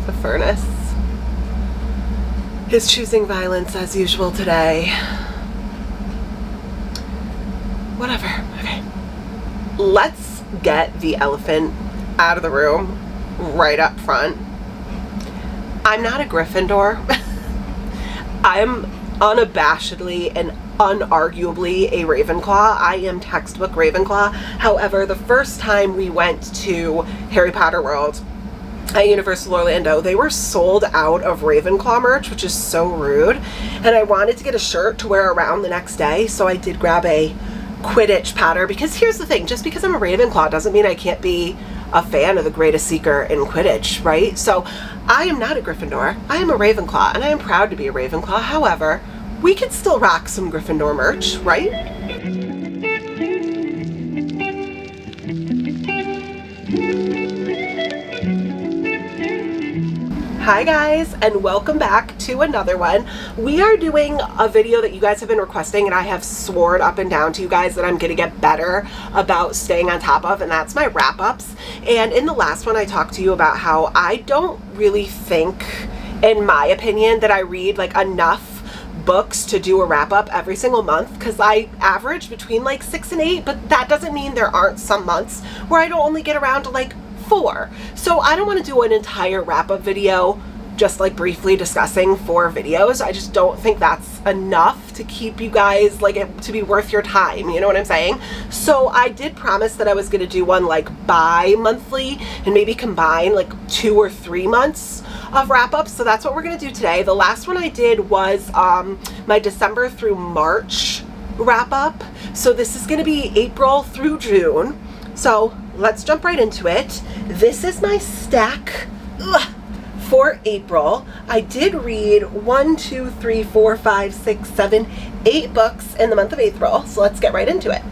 The furnace is choosing violence as usual today. Whatever. Okay. Let's get the elephant out of the room right up front. I'm not a Gryffindor. I'm unabashedly and unarguably a Ravenclaw. I am textbook Ravenclaw. However, the first time we went to Harry Potter World at Universal Orlando, they were sold out of Ravenclaw merch, which is so rude. And I wanted to get a shirt to wear around the next day, so I did grab a Quidditch pattern, because here's the thing, just because I'm a Ravenclaw doesn't mean I can't be a fan of the greatest seeker in Quidditch, right? So I am not a Gryffindor. I am a Ravenclaw, and I am proud to be a Ravenclaw. However, we could still rock some Gryffindor merch, right? Hi guys, and welcome back to another one. We are doing a video that you guys have been requesting, and I have sworn up and down to you guys that I'm going to get better about staying on top of, and that's my wrap-ups. And in the last one I talked to you about how I don't really think, in my opinion, that I read like enough books to do a wrap-up every single month, because I average between like 6 and 8, but that doesn't mean there aren't some months where I don't only get around to like 4. So I don't want to do an entire wrap-up video just like briefly discussing 4 videos. I just don't think that's enough to keep you guys like it to be worth your time, you know what I'm saying? So I did promise that I was going to do one like bi-monthly and maybe combine like 2 or 3 months of wrap-ups. So that's what we're going to do today. The last one I did was my December through March wrap-up. So this is going to be April through June. So let's jump right into it. This is my stack for April. I did read 1, 2, 3, 4, 5, 6, 7, 8 books in the month of April. So let's get right into it.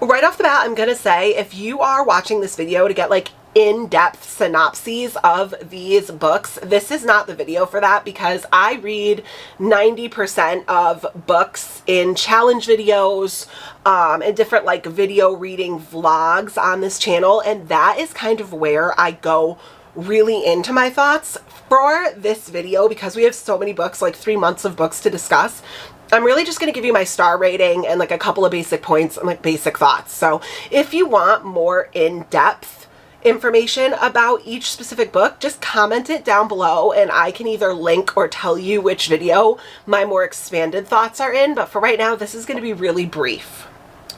Right off the bat, I'm gonna say, if you are watching this video to get like in-depth synopses of these books, this is not the video for that, because I read 90% of books in challenge videos and different like video reading vlogs on this channel, and that is kind of where I go really into my thoughts. For this video, because we have so many books, like 3 months of books to discuss, I'm really just going to give you my star rating and like a couple of basic points and like basic thoughts. So if you want more in-depth information about each specific book, just comment it down below and I can either link or tell you which video my more expanded thoughts are in. But for right now, this is going to be really brief.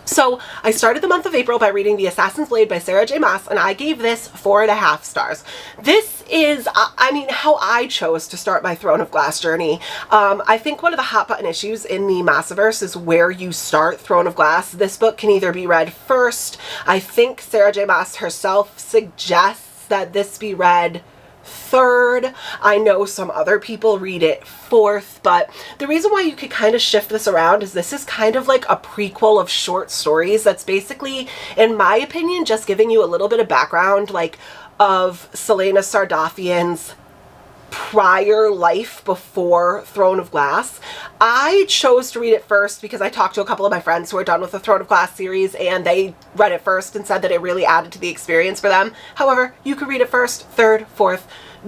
So I started the month of April by reading The Assassin's Blade by Sarah J Maas, and I gave this 4.5 stars. This is, I mean, how I chose to start my Throne of Glass journey. I think one of the hot button issues in the Massiverse is where you start Throne of Glass. This book can either be read first. I think Sarah J Maas herself suggests that this be read 3rd. I know some other people read it 4th, but the reason why you could kind of shift this around is this is kind of like a prequel of short stories that's basically, in my opinion, just giving you a little bit of background like of Celaena Sardothion's prior life before Throne of Glass. I chose to read it first because I talked to a couple of my friends who are done with the Throne of Glass series, and they read it first and said that it really added to the experience for them. However, you could read it 1st, 3rd, 4th.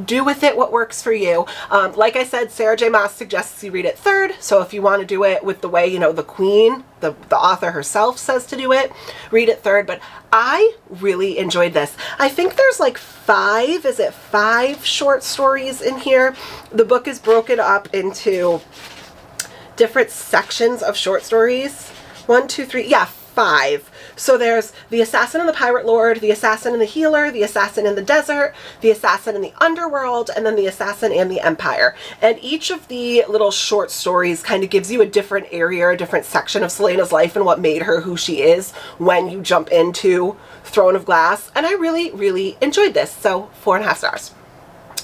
Do with it what works for you. Like I said, Sarah J Maas suggests you read it 3rd, so if you want to do it with the way, you know, the queen, the author herself says to do it, read it 3rd, but I really enjoyed this. I think there's like 5 short stories in here. The book is broken up into different sections of short stories. 1, 2, 3, yeah, 5. So there's The Assassin and the Pirate Lord, The Assassin and the Healer, The Assassin in the Desert, The Assassin in the Underworld, and then The Assassin and the Empire. And each of the little short stories kind of gives you a different area, a different section of Celaena's life and what made her who she is when you jump into Throne of Glass. And I really, really enjoyed this. So 4.5 stars.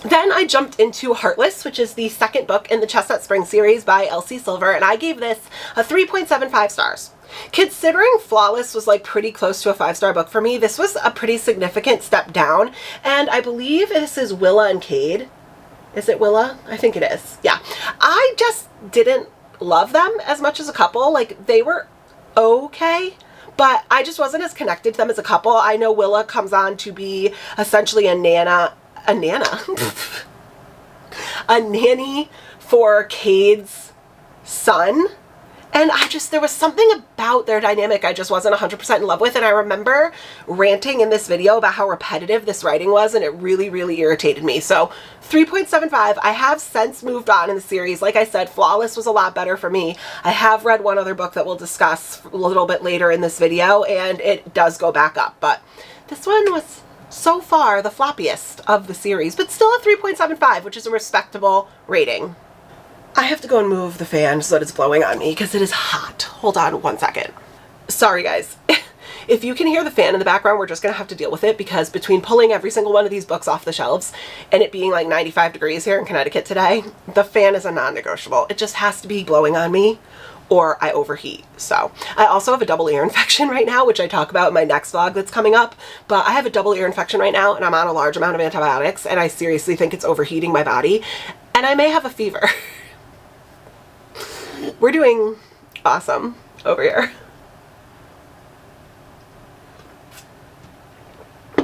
Then I jumped into Heartless, which is the 2nd book in the Chestnut Spring series by Elsie Silver, and I gave this a 3.75 stars. Considering Flawless was like pretty close to a 5-star book for me, this was a pretty significant step down, and I believe this is Willa and Cade. Is it Willa? I think it is. Yeah. I just didn't love them as much as a couple. Like, they were okay, but I just wasn't as connected to them as a couple. I know Willa comes on to be essentially a nana. a nanny for Cade's son. And there was something about their dynamic I just wasn't 100% in love with. And I remember ranting in this video about how repetitive this writing was, and it really, really irritated me. So 3.75, I have since moved on in the series. Like I said, Flawless was a lot better for me. I have read one other book that we'll discuss a little bit later in this video, and it does go back up. But this one was so far the floppiest of the series, but still a 3.75, which is a respectable rating. I have to go and move the fan so that it's blowing on me because it is hot. Hold on one second. Sorry guys. If you can hear the fan in the background, we're just going to have to deal with it because between pulling every single one of these books off the shelves and it being like 95 degrees here in Connecticut today, the fan is a non-negotiable. It just has to be blowing on me or I overheat. So I also have a double ear infection right now, which I talk about in my next vlog that's coming up, but I have a double ear infection right now and I'm on a large amount of antibiotics and I seriously think it's overheating my body and I may have a fever. We're doing awesome over here.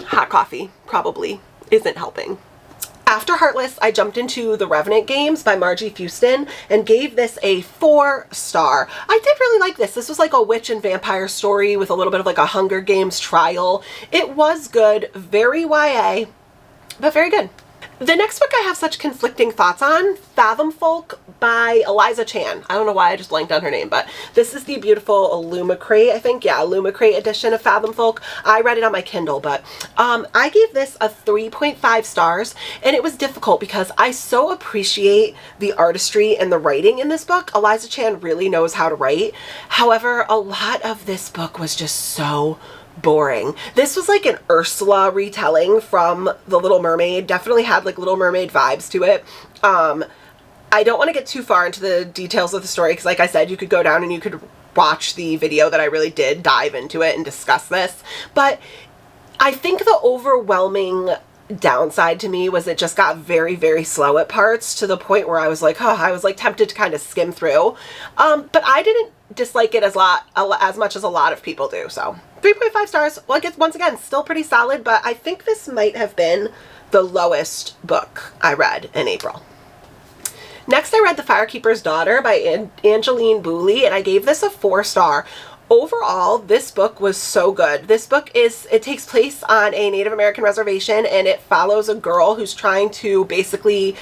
Hot coffee probably isn't helping. After Heartless, I jumped into The Revenant Games by Margie Fuston and gave this a 4-star. I did really like this. This was like a witch and vampire story with a little bit of like a Hunger Games trial. It was good, very YA, but very good. The next book I have such conflicting thoughts on, Fathom Folk by Eliza Chan. I don't know why I just blanked on her name, but this is the beautiful Illumicrate, I think. Yeah, Illumicrate edition of Fathom Folk. I read it on my Kindle, but I gave this a 3.5 stars, and it was difficult because I so appreciate the artistry and the writing in this book. Eliza Chan really knows how to write. However, a lot of this book was just so boring. This was like an Ursula retelling from The Little Mermaid. Definitely had like Little Mermaid vibes to it. I don't want to get too far into the details of the story because like I said, you could go down and you could watch the video that I really did dive into it and discuss this. But I think the overwhelming downside to me was it just got very, very slow at parts to the point where I was like, oh, I was like tempted to kind of skim through. But I didn't dislike it as much as a lot of people do. So 3.5 stars. Well, I guess once again, still pretty solid, but I think this might have been the lowest book I read in April. Next, I read The Firekeeper's Daughter by Angeline Boulley, and I gave this a 4-star. Overall, this book was so good. This book it takes place on a Native American reservation, and it follows a girl who's trying to basically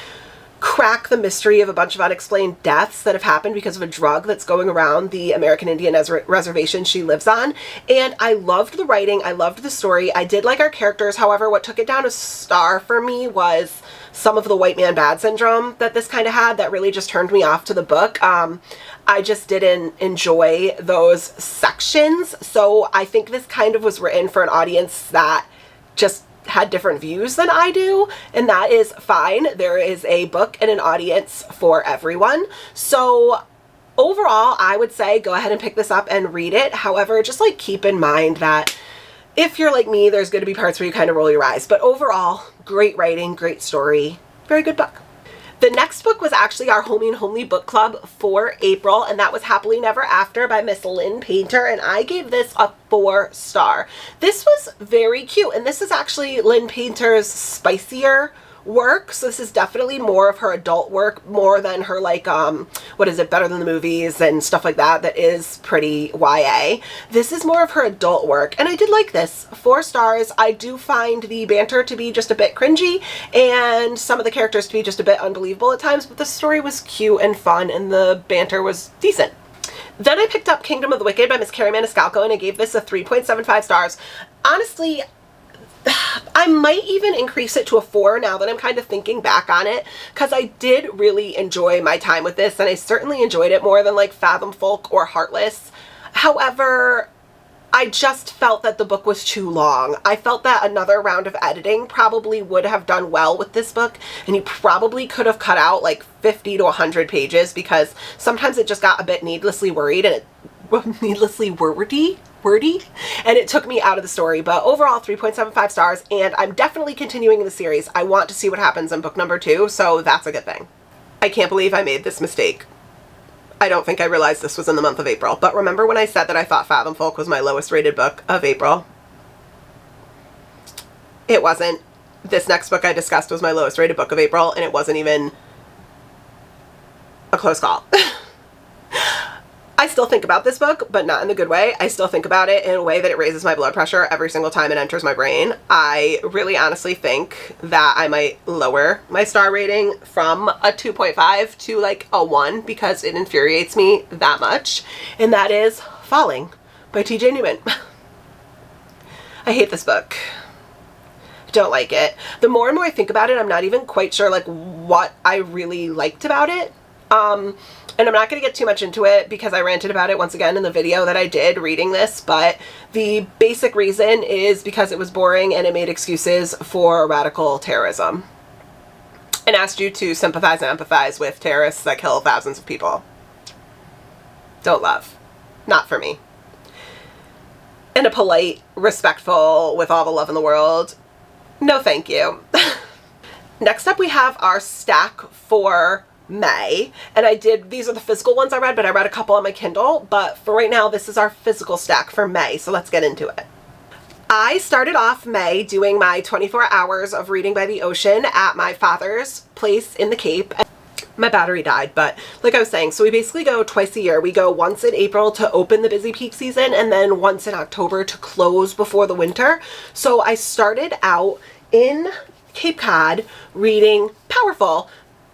crack the mystery of a bunch of unexplained deaths that have happened because of a drug that's going around the American Indian reservation she lives on. And I loved the writing. I loved the story. I did like our characters. However, what took it down a star for me was some of the white man bad syndrome that this kind of had that really just turned me off to the book. I just didn't enjoy those sections. So I think this kind of was written for an audience that just had different views than I do, and that is fine. There is a book and an audience for everyone. So overall, I would say go ahead and pick this up and read it. However, just like keep in mind that if you're like me, there's going to be parts where you kind of roll your eyes, but overall, great writing, great story, very good book. The next book was actually our Homey and Homely book club for April, and that was Happily Never After by Miss Lynn Painter, and I gave this a 4-star. This was very cute, and this is actually Lynn Painter's spicier work, so this is definitely more of her adult work, more than her like what is it, Better Than the Movies and stuff like that is pretty YA. This is more of her adult work, and I did like this. 4 stars. I do find the banter to be just a bit cringy and some of the characters to be just a bit unbelievable at times, but the story was cute and fun and the banter was decent. Then I picked up Kingdom of the Wicked by Miss Carrie Maniscalco, and I gave this a 3.75 stars. Honestly, I might even increase it to a 4 now that I'm kind of thinking back on it, because I did really enjoy my time with this, and I certainly enjoyed it more than like Fathom Folk or Heartless. However, I just felt that the book was too long. I felt that another round of editing probably would have done well with this book, and you probably could have cut out like 50 to 100 pages because sometimes it just got a bit needlessly wordy, and it took me out of the story. But overall, 3.75 stars, and I'm definitely continuing the series. I want to see what happens in book number 2, so that's a good thing. I can't believe I made this mistake. I don't think I realized this was in the month of April, but remember when I said that I thought Fathom Folk was my lowest rated book of April? It wasn't. This next book I discussed was my lowest rated book of April, and it wasn't even a close call. I still think about this book, but not in the good way. I still think about it in a way that it raises my blood pressure every single time it enters my brain. I really honestly think that I might lower my star rating from a 2.5 to like a 1 because it infuriates me that much. And that is Falling by TJ Newman. I hate this book. Don't like it. The more and more I think about it, I'm not even quite sure like what I really liked about it. And I'm not going to get too much into it because I ranted about it once again in the video that I did reading this, but the basic reason is because it was boring and it made excuses for radical terrorism and asked you to sympathize and empathize with terrorists that kill thousands of people. Don't love. Not for me. In a polite, respectful, with all the love in the world, no thank you. Next up we have our stack for May, and these are the physical ones I read, but I read a couple on my Kindle, but for right now this is our physical stack for May, so let's get into it. I started off May doing my 24 hours of reading by the ocean at my father's place in the Cape. My battery died, but like I was saying, so we basically go twice a year. We go once in April to open the busy peak season and then once in October to close before the winter. So I started out in Cape Cod reading Powerful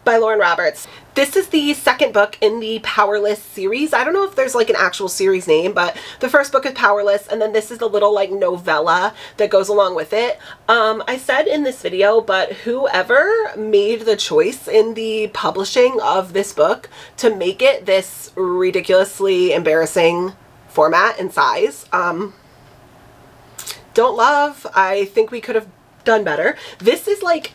by Lauren Roberts. This is the second book in the Powerless series. I don't know if there's like an actual series name, but the first book is Powerless, and then this is the little like novella that goes along with it. I said in this video, but whoever made the choice in the publishing of this book to make it this ridiculously embarrassing format and size, don't love. I think we could have done better. This is like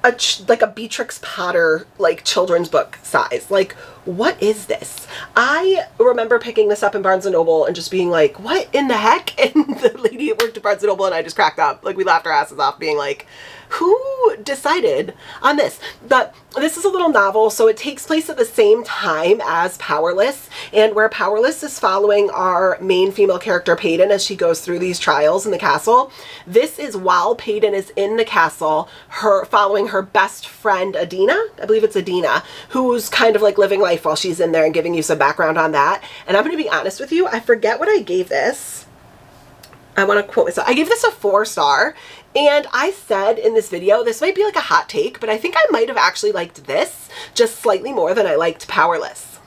a Beatrix Potter like children's book size. Like, what is this? I remember picking this up in Barnes & Noble and just being like, what in the heck? And the lady that worked at Barnes & Noble and I just cracked up. Like, we laughed our asses off being like, who decided on this? But this is a little novel, so it takes place at the same time as Powerless, and where Powerless is following our main female character Peyton as she goes through these trials in the castle. This is while Peyton is in the castle, following her best friend Adina, I believe it's Adina, who's kind of like living life while she's in there and giving you some background on that. And I'm going to be honest with you, I forget what I gave this. I want to quote myself. I gave this a 4-star, and I said in this video, this might be like a hot take, but I think I might have actually liked this just slightly more than I liked Powerless.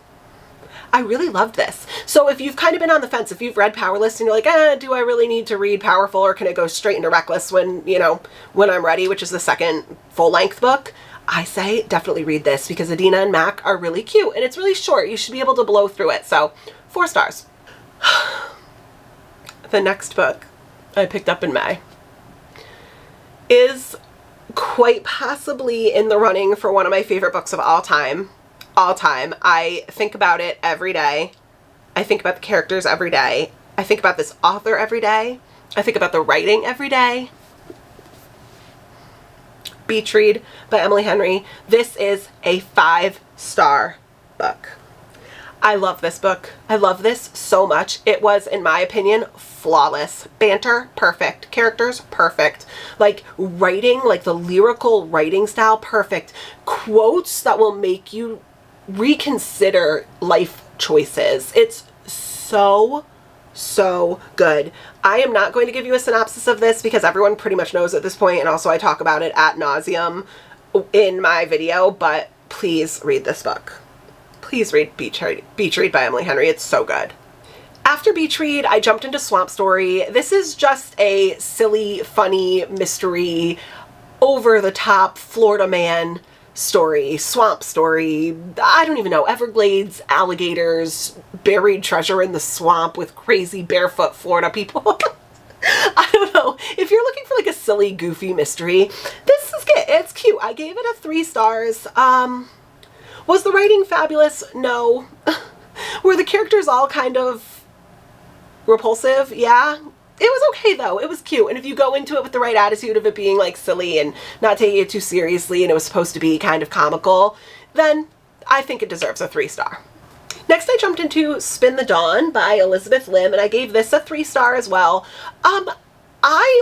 I really loved this. So if you've kind of been on the fence, if you've read Powerless and you're like, do I really need to read Powerful, or can I go straight into Reckless when, you know, when I'm ready, which is the second full-length book, I say definitely read this because Adina and Mac are really cute, and it's really short. You should be able to blow through it. So 4 stars. The next book I picked up in May is quite possibly in the running for one of my favorite books of all time. I think about it every day. I think about the characters every day. I think about this author every day. I think about the writing every day. Beach Read by Emily Henry. This is a 5-star book. I love this book. I love this so much. It was, in my opinion, flawless. Banter, perfect. Characters, perfect. Like, writing, like the lyrical writing style, perfect. Quotes that will make you reconsider life choices. It's so good. I am not going to give you a synopsis of this because everyone pretty much knows at this point, and also I talk about it ad nauseum in my video, but please read this book. Please read Beach Read by Emily Henry. It's so good. After Beach Read, I jumped into Swamp Story. This is just a silly, funny, mystery, over-the-top Florida man story, swamp story. I don't even know. Everglades, alligators, buried treasure in the swamp with crazy barefoot Florida people. I don't know. If you're looking for like a silly, goofy mystery, this is good. It's cute. I gave it a 3 stars. Was the writing fabulous? No. Were the characters all kind of repulsive? Yeah. It was okay though. It was cute. And if you go into it with the right attitude of it being like silly and not taking it too seriously and it was supposed to be kind of comical, then I think it deserves a 3-star. Next I jumped into Spin the Dawn by Elizabeth Lim, and I gave this a 3-star as well.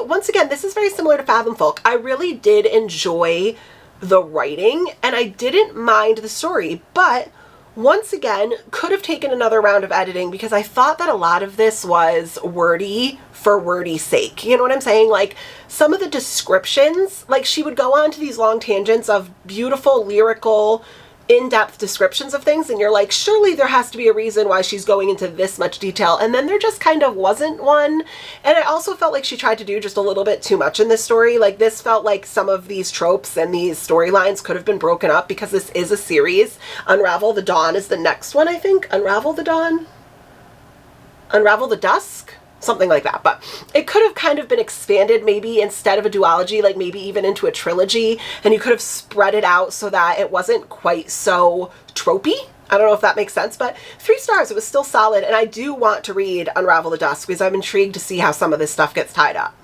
Once again, this is very similar to Fathom Folk. I really did enjoy the writing and I didn't mind the story, but Once again, could have taken another round of editing because I thought that a lot of this was wordy for wordy's sake. You know what I'm saying? Like some of the descriptions, like she would go on to these long tangents of beautiful, lyrical, in-depth descriptions of things, and you're like, surely there has to be a reason why she's going into this much detail, and then there just kind of wasn't one. And I also felt like she tried to do just a little bit too much in this story. Like this felt like some of these tropes and these storylines could have been broken up because this is a series. Unravel the Dawn is the next one, I think. Unravel the Dawn? Unravel the Dusk? Something like that. But it could have kind of been expanded, maybe instead of a duology, like maybe even into a trilogy, and you could have spread it out so that it wasn't quite so tropey. I don't know if that makes sense, but 3 stars, it was still solid, and I do want to read Unravel the Dusk because I'm intrigued to see how some of this stuff gets tied up.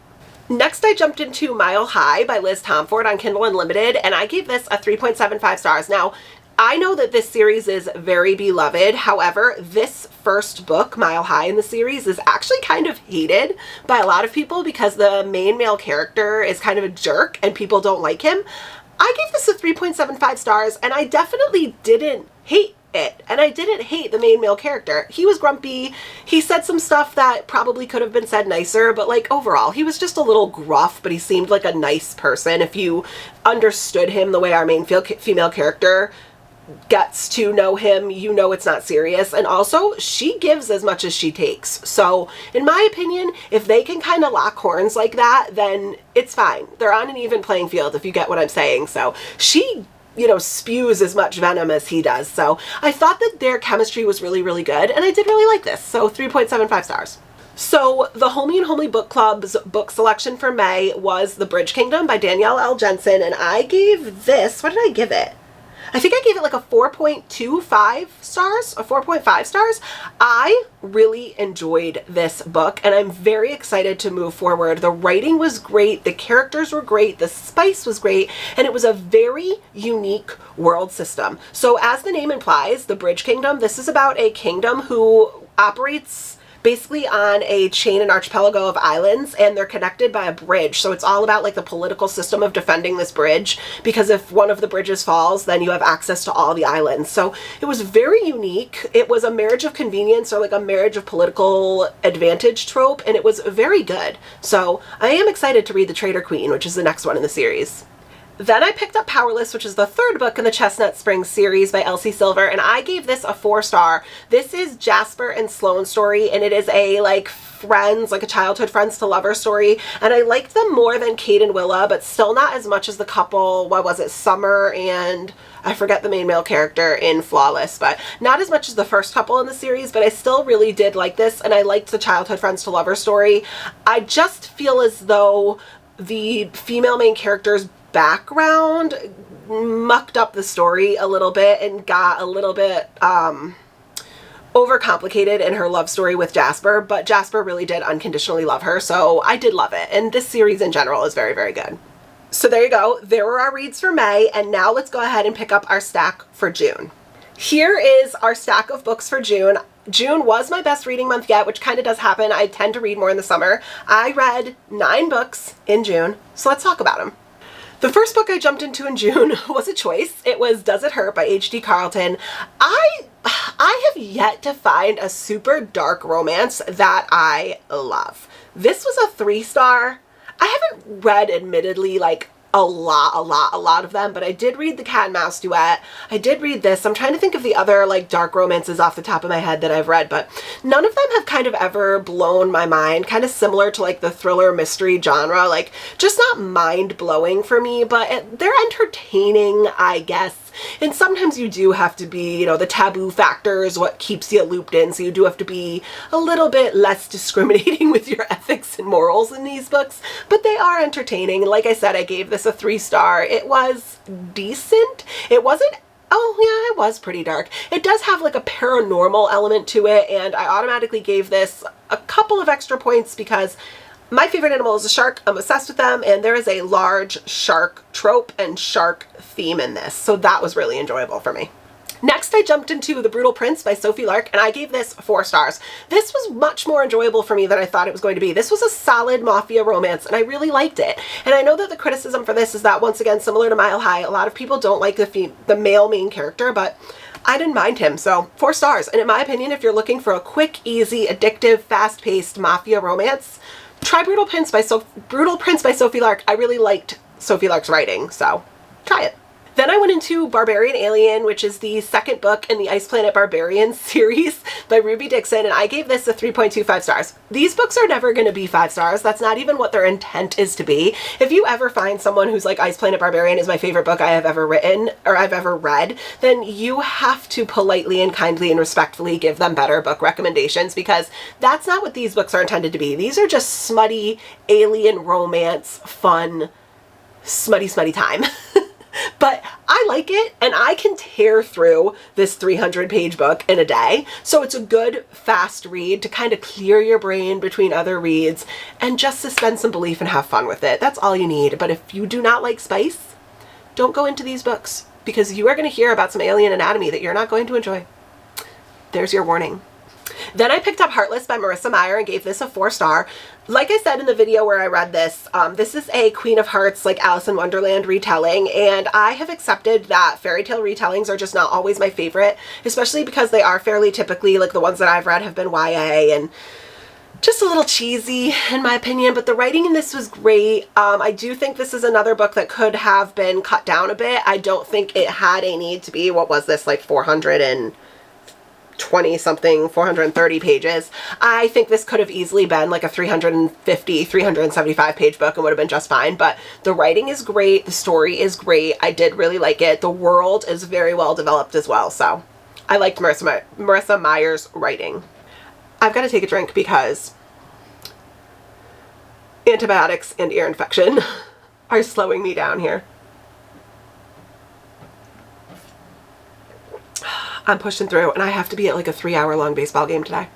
Next, I jumped into Mile High by Liz Tomford on Kindle Unlimited, and I gave this a 3.75 stars. Now, I know that this series is very beloved. However, this first book, Mile High in the series, is actually kind of hated by a lot of people because the main male character is kind of a jerk and people don't like him. I gave this a 3.75 stars, and I definitely didn't hate it. And I didn't hate the main male character. He was grumpy. He said some stuff that probably could have been said nicer, but like overall, he was just a little gruff, but he seemed like a nice person. If you understood him the way our main female character gets to know him, you know it's not serious. And also, she gives as much as she takes. So, in my opinion, if they can kind of lock horns like that, then it's fine. They're on an even playing field, if you get what I'm saying. So, she, you know, spews as much venom as he does. So, I thought that their chemistry was really, really good, and I did really like this. So, 3.75 stars. So, the Homey and Homely Book Club's book selection for May was The Bridge Kingdom by Danielle L. Jensen, and I gave this, what did I give it? I think I gave it like a 4.25 stars, a 4.5 stars. I really enjoyed this book, and I'm very excited to move forward. The writing was great, the characters were great, the spice was great, and it was a very unique world system. So as the name implies, the Bridge Kingdom, this is about a kingdom who operates basically on a chain and archipelago of islands, and they're connected by a bridge. So it's all about like the political system of defending this bridge, because if one of the bridges falls, then you have access to all the islands. So it was very unique. It was a marriage of convenience, or like a marriage of political advantage trope, and it was very good. So I am excited to read The Traitor Queen, which is the next one in the series. Then I picked up Powerless, which is the 3rd book in the Chestnut Springs series by Elsie Silver, and I gave this a 4 star. This is Jasper and Sloane's story, and it is a like friends, like a childhood friends to lover story, and I liked them more than Kate and Willa, but still not as much as the couple, what was it, Summer and I forget the main male character in Flawless, but not as much as the first couple in the series, but I still really did like this, and I liked the childhood friends to lover story. I just feel as though the female main character's background mucked up the story a little bit and got a little bit overcomplicated in her love story with Jasper, but Jasper really did unconditionally love her, so I did love it, and this series in general is very, very good. So there you go. There were our reads for May, and now let's go ahead and pick up our stack for June. Here is our stack of books for June. June was my best reading month yet, which kind of does happen. I tend to read more in the summer. I read 9 books in June, so let's talk about them. The first book I jumped into in June was a choice. It was Does It Hurt by H.D. Carlton. I have yet to find a super dark romance that I love. This was a 3 star. I haven't read, admittedly, like a lot of them, but I did read The Cat and Mouse Duet. I did read this. I'm trying to think of the other like dark romances off the top of my head that I've read, but none of them have kind of ever blown my mind. Kind of similar to like the thriller mystery genre, like just not mind-blowing for me, but they're entertaining, I guess. And sometimes you do have to be, you know, the taboo factor is what keeps you looped in, so you do have to be a little bit less discriminating with your ethics and morals in these books, but they are entertaining. And like I said, I gave this a 3 star. It was decent. It wasn't, oh yeah, it was pretty dark. It does have like a paranormal element to it, and I automatically gave this a couple of extra points because my favorite animal is a shark. I'm obsessed with them, and there is a large shark trope and shark theme in this, so that was really enjoyable for me. Next, I jumped into The Brutal Prince by Sophie Lark, and I gave this 4 stars. This was much more enjoyable for me than I thought it was going to be. This was a solid mafia romance, and I really liked it. And I know that the criticism for this is that, once again, similar to Mile High, a lot of people don't like the male main character, but I didn't mind him, so 4 stars. And in my opinion, if you're looking for a quick, easy, addictive, fast-paced mafia romance, try Brutal Prince by Sophie Lark. I really liked Sophie Lark's writing, so try it. Then I went into Barbarian Alien, which is the second book in the Ice Planet Barbarian series by Ruby Dixon, and I gave this a 3.25 stars. These books are never going to be 5 stars. That's not even what their intent is to be. If you ever find someone who's like, Ice Planet Barbarian is my favorite book I have ever written, or I've ever read, then you have to politely and kindly and respectfully give them better book recommendations, because that's not what these books are intended to be. These are just smutty, alien romance, fun, smutty time. But I like it, and I can tear through this 300-page book in a day. So it's a good, fast read to kind of clear your brain between other reads and just suspend some belief and have fun with it. That's all you need. But if you do not like spice, don't go into these books, because you are going to hear about some alien anatomy that you're not going to enjoy. There's your warning. Then I picked up Heartless by Marissa Meyer and gave this a 4 star. Like I said in the video where I read this, this is a Queen of Hearts, like Alice in Wonderland retelling, and I have accepted that fairy tale retellings are just not always my favorite, especially because they are fairly typically, like the ones that I've read have been YA and just a little cheesy in my opinion, but the writing in this was great. I do think this is another book that could have been cut down a bit. I don't think it had a need to be, what was this, like 420 something, 430 pages. I think this could have easily been like a 350, 375 page book and would have been just fine, but the writing is great, the story is great, I did really like it, the world is very well developed as well, so I liked Marissa Meyer's writing. I've got to take a drink because antibiotics and ear infection are slowing me down here. I'm pushing through, and I have to be at like a 3-hour-long baseball game today.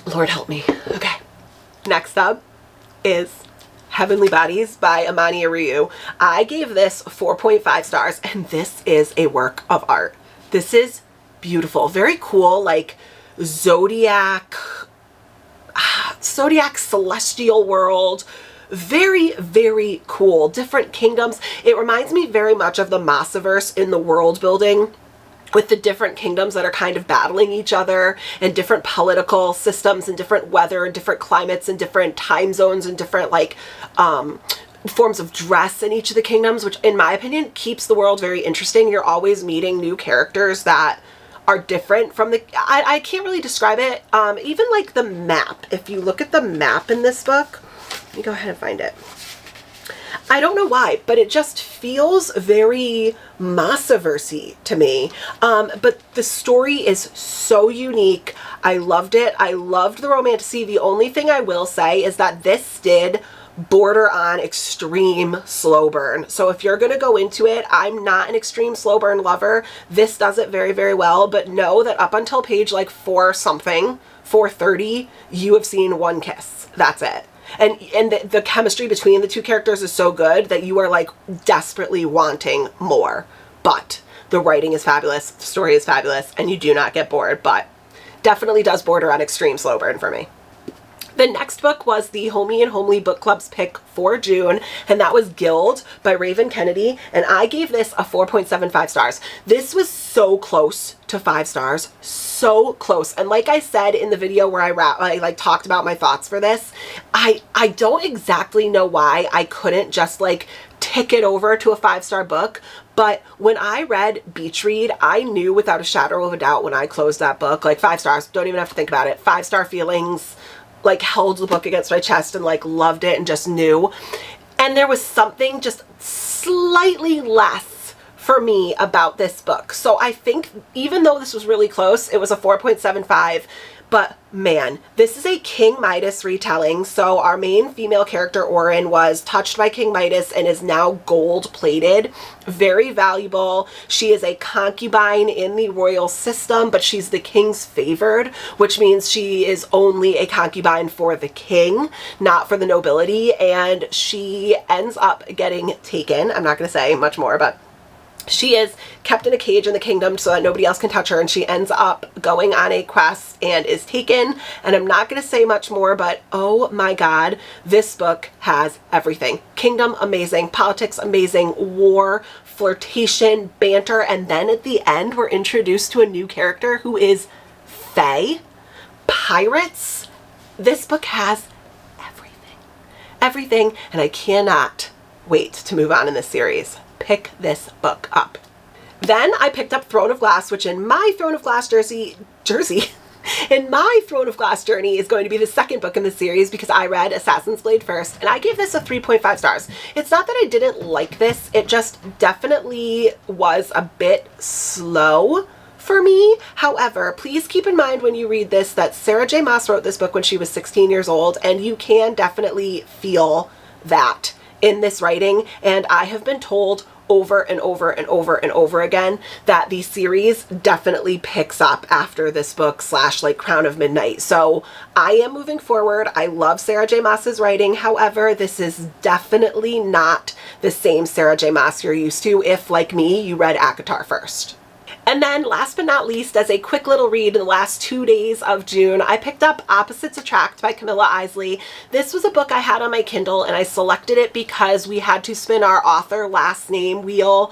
Lord help me. Okay. Next up is Heavenly Bodies by Amani Ariu. I gave this 4.5 stars, and this is a work of art. This is beautiful. Very cool, like zodiac celestial world. Very, very cool. Different kingdoms. It reminds me very much of the Massiverse in the world building, with the different kingdoms that are kind of battling each other, and different political systems and different weather and different climates and different time zones and different like forms of dress in each of the kingdoms, which in my opinion keeps the world very interesting. You're always meeting new characters that are different from the, I can't really describe it. Even like the map, if you look at the map in this book, let me go ahead and find it. I don't know why, but it just feels very Massiverse-y to me. But the story is so unique. I loved it. I loved the romantasy. The only thing I will say is that this did border on extreme slow burn. So if you're going to go into it, I'm not an extreme slow burn lover. This does it very, very well, but know that up until page like 430, you have seen one kiss. That's it. And the chemistry between the two characters is so good that you are like desperately wanting more. But the writing is fabulous, the story is fabulous, and you do not get bored, but definitely does border on extreme slow burn for me. The next book was the Homie and Homely Book Club's pick for June, and that was Guild by Raven Kennedy, and I gave this a 4.75 stars. This was so close to 5 stars, so close. And like I said in the video where I like talked about my thoughts for this, I don't exactly know why I couldn't just like tick it over to a 5-star book. But when I read Beach Read, I knew without a shadow of a doubt when I closed that book, like 5 stars, don't even have to think about it, 5-star feelings, like held the book against my chest and like loved it and just knew. And there was something just slightly less for me about this book. So I think even though this was really close, it was a 4.75. But man, this is a King Midas retelling. So our main female character, Orin, was touched by King Midas and is now gold-plated. Very valuable. She is a concubine in the royal system, but she's the king's favored, which means she is only a concubine for the king, not for the nobility. And she ends up getting taken. I'm not going to say much more, but She is kept in a cage in the kingdom so that nobody else can touch her, and she ends up going on a quest and is taken. And I'm not going to say much more, but oh my god, this book has everything. Kingdom, amazing. Politics, amazing. War, flirtation, banter, and then at the end we're introduced to a new character who is Fae. Pirates. This book has everything, and I cannot wait to move on in this series. Pick this book up. Then I picked up Throne of Glass, which in my Throne of Glass in my Throne of Glass journey is going to be the second book in the series because I read Assassin's Blade first, and I gave this a 3.5 stars. It's not that I didn't like this, it just definitely was a bit slow for me. However, please keep in mind when you read this that Sarah J. Maas wrote this book when she was 16 years old, and you can definitely feel that in this writing. And I have been told over and over and over and over again that the series definitely picks up after this book / like Crown of Midnight. So I am moving forward. I love Sarah J. Maas's writing. However, this is definitely not the same Sarah J. Maas you're used to if, like me, you read ACOTAR first. And then last but not least, as a quick little read in the last 2 days of June, I picked up Opposites Attract by Camilla Isley. This was a book I had on my Kindle, and I selected it because we had to spin our author last name wheel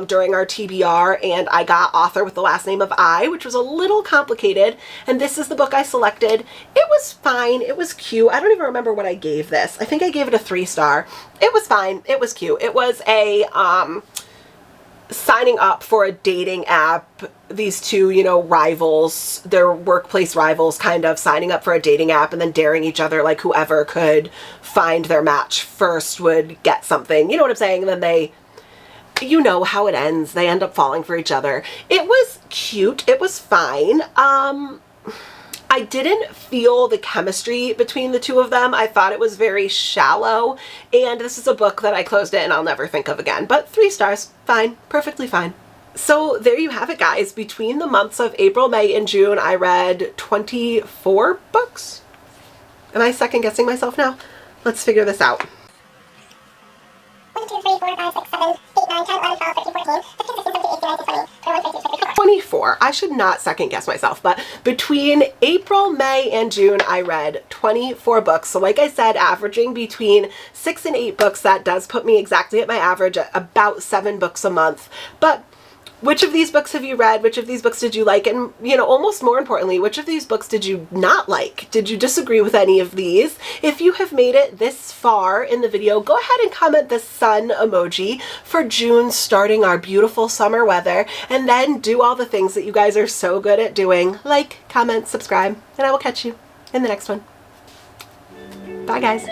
during our TBR, and I got author with the last name of I, which was a little complicated, and this is the book I selected. It was fine. It was cute. I don't even remember what I gave this. I think I gave it a 3-star. It was fine. It was cute. It was a signing up for a dating app. These two, you know, rivals, their workplace rivals, kind of signing up for a dating app and then daring each other, like whoever could find their match first would get something. You know what I'm saying? And then they, you know how it ends. They end up falling for each other. It was cute. It was fine. I didn't feel the chemistry between the two of them. I thought it was very shallow, and this is a book that I closed it and I'll never think of again. But 3 stars, fine, perfectly fine. So there you have it, guys. Between the months of April, May, and June, I read 24 books. Am I second guessing myself now? Let's figure this out. 1, 2, 3, 4, 5, 6, 7, 8, 9, 10, 11, 12, 13, 14, 15, 16, 17, 18, 19, 20, 21, 22, 23, 24. I should not second guess myself, but between April, May, and June, I read 24 books. So like I said, averaging between 6 and 8 books, that does put me exactly at my average at about 7 books a month. But which of these books have you read? Which of these books did you like? And, you know, almost more importantly, which of these books did you not like? Did you disagree with any of these? If you have made it this far in the video, go ahead and comment the sun emoji for June, starting our beautiful summer weather, and then do all the things that you guys are so good at doing, like, comment, subscribe, and I will catch you in the next one. Bye, guys.